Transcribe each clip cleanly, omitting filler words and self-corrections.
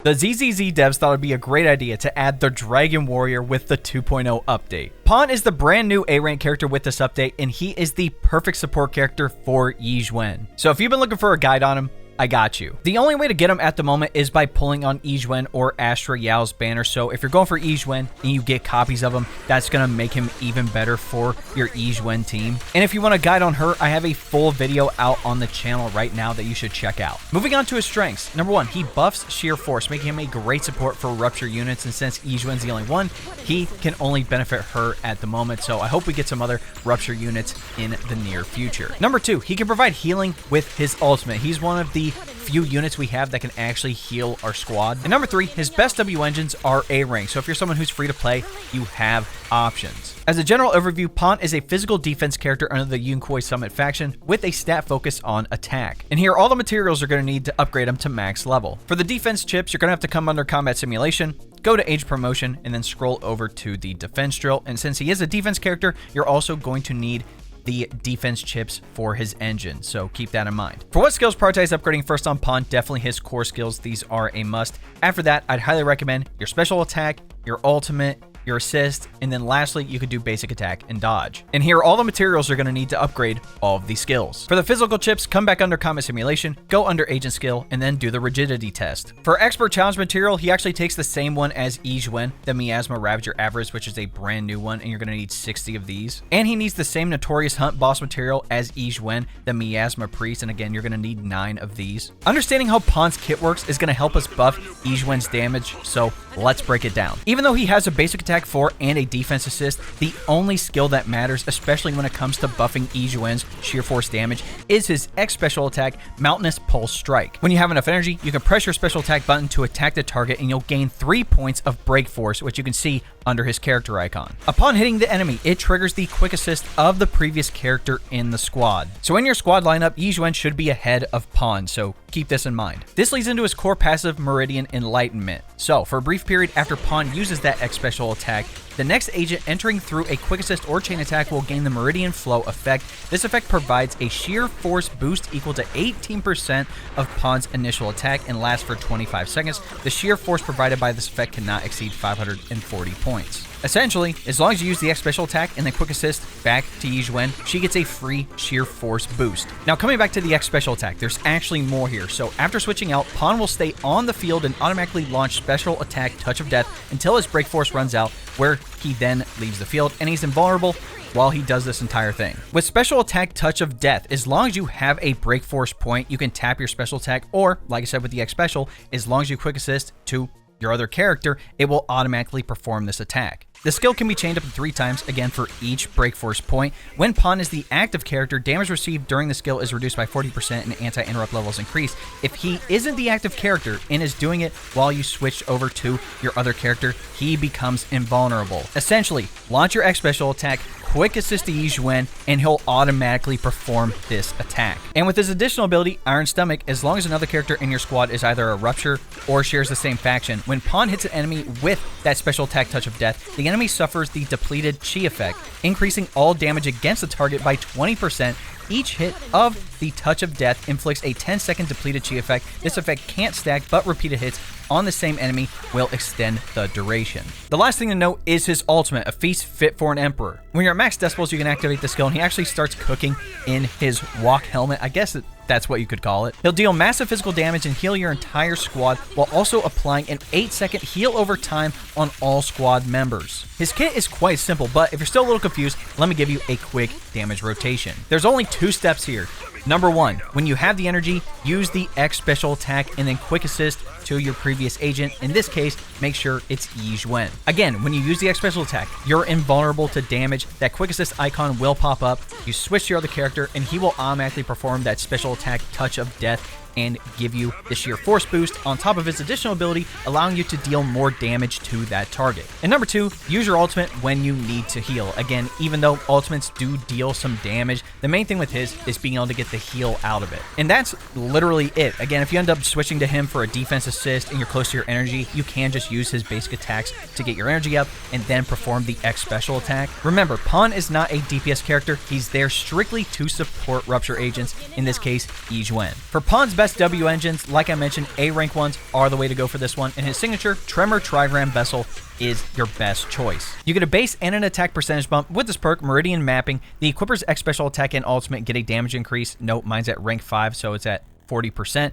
The ZZZ devs thought it'd be a great idea to add the Dragon Warrior with the 2.0 update. Pawn is the brand new A-rank character with this update, and he is the perfect support character for YIXUAN. So if you've been looking for a guide on him, I got you. The only way to get him at the moment is by pulling on YIXUAN or Astral's banner. So if you're going for YIXUAN and you get copies of him, that's going to make him even better for your YIXUAN team. And if you want a guide on her, I have a full video out on the channel right now that you should check out. Moving on to his strengths. Number 1, he buffs sheer force, making him a great support for rupture units. And since YIXUAN's the only one, he can only benefit her at the moment. So I hope we get some other rupture units in the near future. Number 2, he can provide healing with his ultimate. He's one of the few units we have that can actually heal our squad. And number 3, his best W engines are A rank. So if you're someone who's free to play, you have options. As a general overview, Pawn is a physical defense character under the Yinhu Summit faction with a stat focus on attack. And here, all the materials are going to need to upgrade him to max level. For the defense chips, you're going to have to come under combat simulation, go to age promotion, and then scroll over to the defense drill. And since he is a defense character, you're also going to need the defense chips for his engine, so keep that in mind. For what skills prioritize upgrading first on Pawn, definitely his core skills. These are a must. After that, I'd highly recommend your special attack, your ultimate, your assist, and then lastly, you could do basic attack and dodge. And here, all the materials are going to need to upgrade all of these skills. For the physical chips, come back under combat simulation, go under agent skill, and then do the rigidity test. For expert challenge material, he actually takes the same one as YIXUAN, the Miasma Ravager Avarice, which is a brand new one, and you're going to need 60 of these. And he needs the same Notorious Hunt boss material as YIXUAN, the Miasma Priest, and again, you're going to need 9 of these. Understanding how Pawn's kit works is going to help us buff YIXUAN's damage, so let's break it down. Even though he has a basic attack 4 and a defense assist, the only skill that matters, especially when it comes to buffing YIXUAN's sheer force damage, is his X special attack, Mountainous Pulse Strike. When you have enough energy, you can press your special attack button to attack the target and you'll gain 3 points of break force, which you can see under his character icon. Upon hitting the enemy, it triggers the quick assist of the previous character in the squad. So in your squad lineup, YIXUAN should be ahead of Pawn, so keep this in mind. This leads into his core passive, Meridian Enlightenment. So for a brief period after Pawn uses that X special attack, the next agent entering through a quick assist or chain attack will gain the Meridian Flow effect. This effect provides a sheer force boost equal to 18% of Pawn's initial attack and lasts for 25 seconds. The sheer force provided by this effect cannot exceed 540 points. Essentially, as long as you use the X special attack and then quick assist back to YIXUAN, she gets a free sheer force boost. Now coming back to the X special attack, there's actually more here. So after switching out, Pawn will stay on the field and automatically launch special attack Touch of Death until his break force runs out, where he then leaves the field and he's invulnerable while he does this entire thing. With special attack Touch of Death, as long as you have a break force point, you can tap your special attack, or like I said with the X special, as long as you quick assist to your other character, it will automatically perform this attack. The skill can be chained up to 3 times, again for each break force point. When Pawn is the active character, damage received during the skill is reduced by 40% and anti-interrupt levels increase. If he isn't the active character and is doing it while you switch over to your other character, he becomes invulnerable. Essentially, launch your X special attack, quick assist to YIXUAN, and he'll automatically perform this attack. And with his additional ability, Iron Stomach, as long as another character in your squad is either a Rupture or shares the same faction, when Pawn hits an enemy with that special attack Touch of Death, the enemy suffers the depleted Chi effect, increasing all damage against the target by 20%. Each hit of the Touch of Death inflicts a 10-second depleted Chi effect. This effect can't stack, but repeated hits on the same enemy will extend the duration. The last thing to note is his ultimate, a feast fit for an emperor. When you're at max decibels, you can activate the skill, and he actually starts cooking in his walk helmet. I guess that's what you could call it. He'll deal massive physical damage and heal your entire squad while also applying an 8-second heal over time on all squad members. His kit is quite simple, but if you're still a little confused, let me give you a quick damage rotation. There's only 2 steps here. Number 1, when you have the energy, use the X special attack and then quick assist to your previous agent. In this case, make sure it's YIXUAN. Again, when you use the X special attack, you're invulnerable to damage. That quick assist icon will pop up. You switch to your other character and he will automatically perform that special attack Touch of Death and give you the sheer force boost on top of his additional ability, allowing you to deal more damage to that target. And number 2, use your ultimate when you need to heal. Again, even though ultimates do deal some damage, the main thing with his is being able to get the heal out of it. And that's literally it. Again, if you end up switching to him for a defense assist and you're close to your energy, you can just use his basic attacks to get your energy up and then perform the X special attack. Remember, Pawn is not a DPS character. He's there strictly to support Rupture agents, in this case, YIXUAN. For Pawn's best best W engines, like I mentioned, A rank ones are the way to go for this one, and his signature Tremor Trigram vessel is your best choice. You get a base and an attack percentage bump with this perk, Meridian Mapping. The equipper's X special attack and ultimate get a damage increase. Note, mine's at rank 5, so it's at 40%.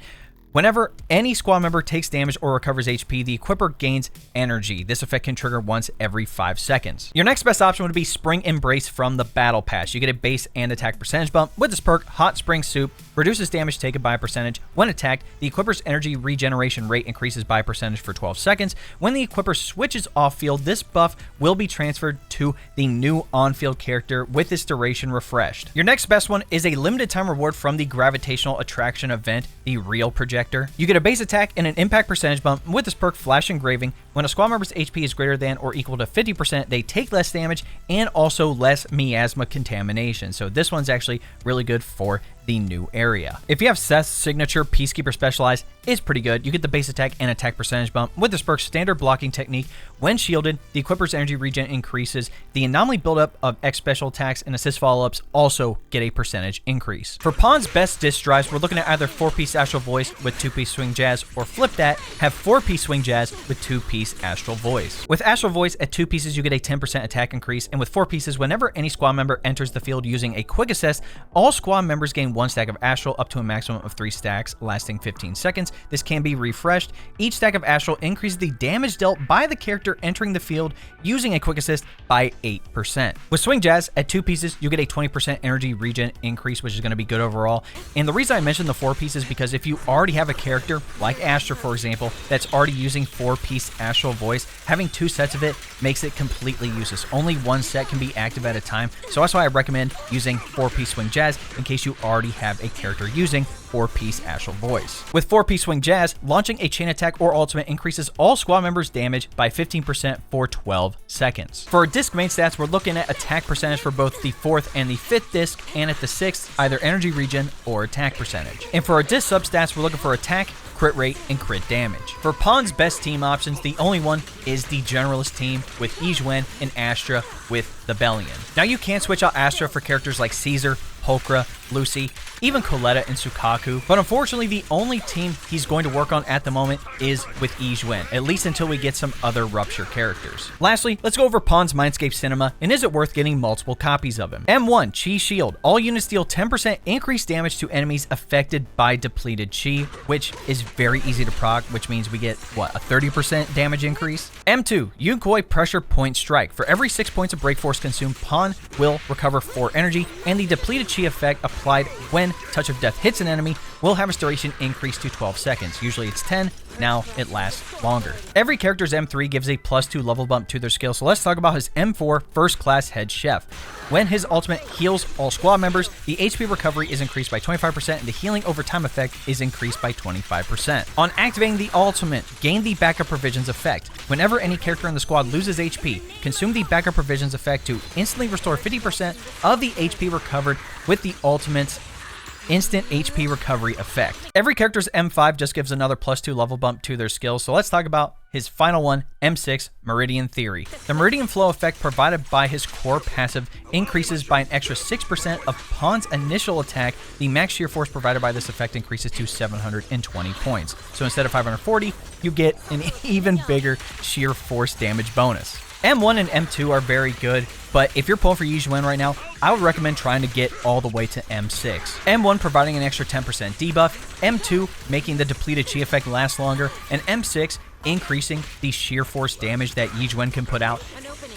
Whenever any squad member takes damage or recovers HP, the equipper gains energy. This effect can trigger once every 5 seconds. Your next best option would be Spring Embrace from the Battle Pass. You get a base and attack percentage bump with this perk, Hot Spring Soup, reduces damage taken by a percentage. When attacked, the equipper's energy regeneration rate increases by a percentage for 12 seconds. When the equipper switches off-field, this buff will be transferred to the new on-field character with its duration refreshed. Your next best one is a limited time reward from the Gravitational Attraction event, the Real Projector. You get a base attack and an impact percentage bump with this perk, Flash Engraving. When a squad member's HP is greater than or equal to 50%, they take less damage and also less miasma contamination. So this one's actually really good for the new area. If you have Seth's signature Peacekeeper Specialized, it's pretty good. You get the base attack and attack percentage bump with this perk, Standard Blocking Technique. When shielded, the equipper's energy regen increases. The anomaly buildup of X special attacks and assist follow-ups also get a percentage increase. For Pawn's best disc drives, we're looking at either 4-piece Astral Voice with 2-piece Swing Jazz, or flip that, have 4-piece Swing Jazz with 2-piece Astral Voice. With Astral Voice at 2 pieces, you get a 10% attack increase, and with 4 pieces, whenever any squad member enters the field using a quick assist, all squad members gain 1 stack of Astral up to a maximum of 3 stacks, lasting 15 seconds. This can be refreshed. Each stack of Astral increases the damage dealt by the character entering the field using a quick assist by 8%. With Swing Jazz at 2 pieces, you get a 20% energy regen increase, which is going to be good overall. And the reason I mentioned the 4 pieces is because if you already have a character, like Astral for example, that's already using 4-piece Astral Voice, having 2 sets of it makes it completely useless. Only 1 set can be active at a time, so that's why I recommend using 4-piece Swing Jazz in case you already have a character using 4-piece Astral Voice. With 4-piece Swing Jazz, launching a chain attack or ultimate increases all squad members' damage by 15% for 12 seconds. For our disc main stats, we're looking at attack percentage for both the 4th and the 5th disc, and at the 6th, either energy regen or attack percentage. And for our disc substats, we're looking for attack, crit rate, and crit damage. For Pawn's best team options, the only one is the Generalist team with YIXUAN and Astra with the Bellion. Now you can switch out Astra for characters like Caesar, Pulchra, Lucy, even Coletta and Sukaku, but unfortunately the only team he's going to work on at the moment is with YIXUAN, at least until we get some other Rupture characters. Lastly, let's go over Pawn's Mindscape Cinema, and is it worth getting multiple copies of him? M1, Chi Shield. All units deal 10% increased damage to enemies affected by depleted Chi, which is very easy to proc, which means we get, what, a 30% damage increase? M2, Yunkoi Pressure Point Strike. For every 6 points of Break Force consumed, Pawn will recover 4 energy, and the depleted Chi effect applied when Touch of Death hits an enemy will have its duration increased to 12 seconds. Usually it's 10, now it lasts longer. Every character's M3 gives a +2 level bump to their skill, so let's talk about his M4 First Class Head Chef. When his ultimate heals all squad members, the HP recovery is increased by 25% and the healing over time effect is increased by 25%. On activating the ultimate, gain the Backup Provisions effect. Whenever any character in the squad loses HP, consume the Backup Provisions effect to instantly restore 50% of the HP recovered with the ultimate's instant HP recovery effect. Every character's M5 just gives another +2 level bump to their skills, so let's talk about his final one, M6, Meridian Theory. The Meridian Flow effect provided by his core passive increases by an extra 6% of Pawn's initial attack. The max shear force provided by this effect increases to 720 points. So instead of 540, you get an even bigger sheer force damage bonus. M1 and M2 are very good, but if you're pulling for YIXUAN right now, I would recommend trying to get all the way to M6. M1 providing an extra 10% debuff, M2 making the depleted Chi effect last longer, and M6 increasing the sheer force damage that YIXUAN can put out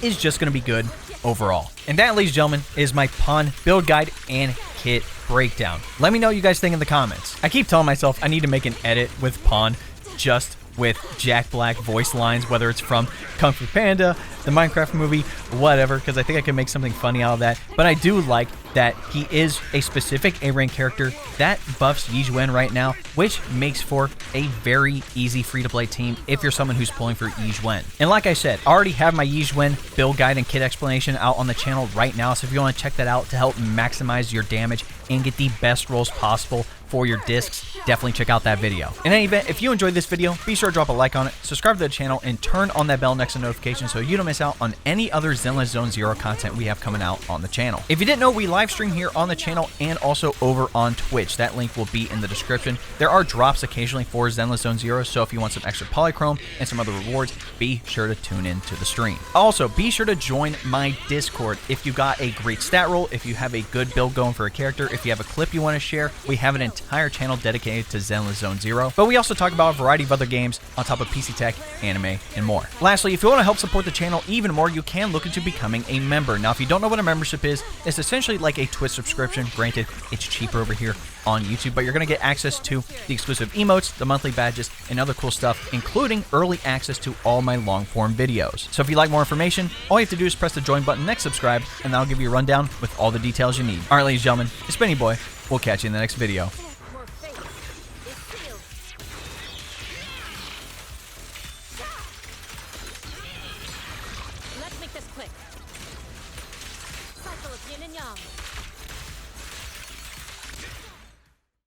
is just going to be good overall. And that, ladies and gentlemen, is my Pawn build guide and kit breakdown. Let me know what you guys think in the comments. I keep telling myself I need to make an edit with Pawn just with Jack Black voice lines, whether it's from Kung Fu Panda, the Minecraft movie, whatever, because I think I can make something funny out of that. But I do like that he is a specific A-rank character that buffs YIXUAN right now, which makes for a very easy free-to-play team if you're someone who's pulling for YIXUAN. And like I said, I already have my YIXUAN build guide and kit explanation out on the channel right now, so if you want to check that out to help maximize your damage and get the best rolls possible for your discs, definitely check out that video. In any event, if you enjoyed this video, be sure to drop a like on it, subscribe to the channel, and turn on that bell next to notifications so you don't miss out on any other Zenless Zone Zero content we have coming out on the channel. If you didn't know, we live stream here on the channel and also over on Twitch. That link will be in the description. There are drops occasionally for Zenless Zone Zero, so if you want some extra polychrome and some other rewards, be sure to tune in to the stream. Also, be sure to join my Discord. If you got a great stat roll, if you have a good build going for a character, if you have a clip you want to share, we have an entire channel dedicated to Zenless Zone Zero. But we also talk about a variety of other games on top of PC tech, anime, and more. Lastly, if you want to help support the channel even more, you can look into becoming a member. Now, if you don't know what a membership is, it's essentially like a Twitch subscription. Granted, it's cheaper over here on YouTube, but you're going to get access to the exclusive emotes, the monthly badges, and other cool stuff, including early access to all my long-form videos. So if you'd like more information, all you have to do is press the join button next subscribe, and that'll give you a rundown with all the details you need. All right, ladies and gentlemen, it's been your boy. We'll catch you in the next video.